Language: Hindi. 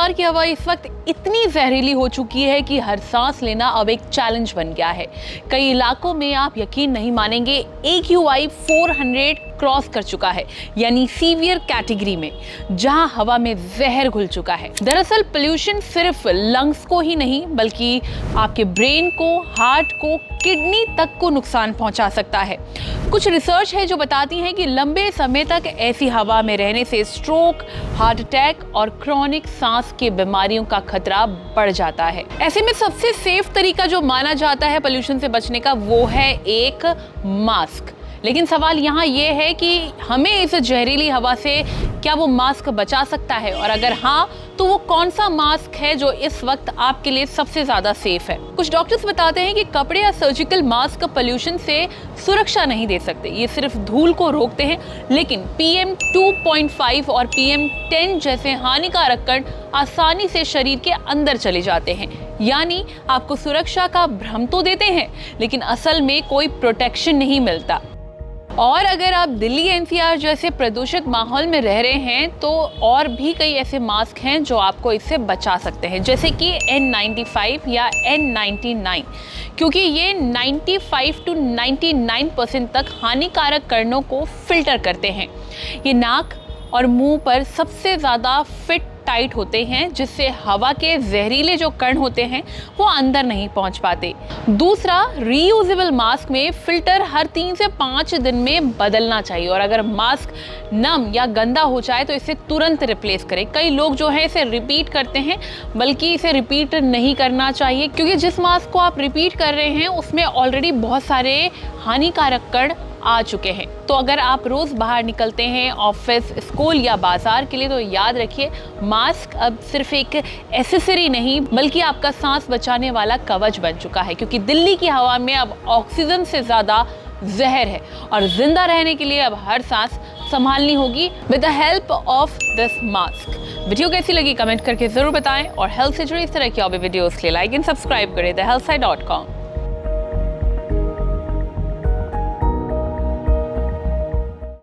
एनसीआर की हवा इस वक्त इतनी जहरीली हो चुकी है कि हर सांस लेना अब एक चैलेंज बन गया है। कई इलाकों में आप यकीन नहीं मानेंगे AQI 400 क्रॉस कर चुका है, यानी सीवियर कैटेगरी में, जहां हवा में जहर घुल चुका है। दरअसल पोल्यूशन सिर्फ लंग्स को ही नहीं बल्कि आपके ब्रेन को, हार्ट को, किडनी तक को नुकसान पहुंचा सकता है। कुछ रिसर्च है जो बताती है कि लंबे समय तक ऐसी हवा में रहने से स्ट्रोक, हार्ट अटैक और क्रोनिक सांस की बीमारियों का खतरा बढ़ जाता है। ऐसे में सबसे सेफ तरीका जो माना जाता है पोल्यूशन से बचने का, वो है एक मास्क। लेकिन सवाल यहाँ ये है कि हमें इस जहरीली हवा से क्या वो मास्क बचा सकता है, और अगर हाँ तो वो कौन सा मास्क है जो इस वक्त आपके लिए सबसे ज्यादा सेफ है। कुछ डॉक्टर्स बताते हैं कि कपड़े या सर्जिकल मास्क पोल्यूशन से सुरक्षा नहीं दे सकते, ये सिर्फ धूल को रोकते हैं, लेकिन PM 2.5 और PM 10 जैसे हानिकारक कण आसानी से शरीर के अंदर चले जाते हैं। यानी आपको सुरक्षा का भ्रम तो देते हैं, लेकिन असल में कोई प्रोटेक्शन नहीं मिलता। और अगर आप दिल्ली NCR जैसे प्रदूषित माहौल में रह रहे हैं तो और भी कई ऐसे मास्क हैं जो आपको इससे बचा सकते हैं, जैसे कि N95 या N99, क्योंकि ये 95 to 99% तक हानिकारक कणों को फिल्टर करते हैं। ये नाक और मुंह पर सबसे ज़्यादा फिट टाइट होते हैं, जिससे हवा के जहरीले जो कण होते हैं वो अंदर नहीं पहुंच पाते। दूसरा, रीयूजेबल मास्क में फिल्टर हर 3 से 5 दिन में बदलना चाहिए, और अगर मास्क नम या गंदा हो जाए तो इसे तुरंत रिप्लेस करें। कई लोग जो है इसे रिपीट करते हैं, बल्कि इसे रिपीट नहीं करना चाहिए, क्योंकि जिस मास्क को आप रिपीट कर रहे हैं उसमें ऑलरेडी बहुत सारे हानिकारक कण आ चुके हैं। तो अगर आप रोज बाहर निकलते हैं ऑफिस, स्कूल या बाजार के लिए, तो याद रखिए मास्क अब सिर्फ एक एसेसरी नहीं बल्कि आपका सांस बचाने वाला कवच बन चुका है, क्योंकि दिल्ली की हवा में अब ऑक्सीजन से ज्यादा जहर है, और जिंदा रहने के लिए अब हर सांस संभालनी होगी with the help of this mask. Video कैसी लगी कमेंट करके जरूर बताएं, और हेल्थ से जुड़ी इस तरह की और भी वीडियोस के लिए लाइक एंड सब्सक्राइब करें thehealthside.com।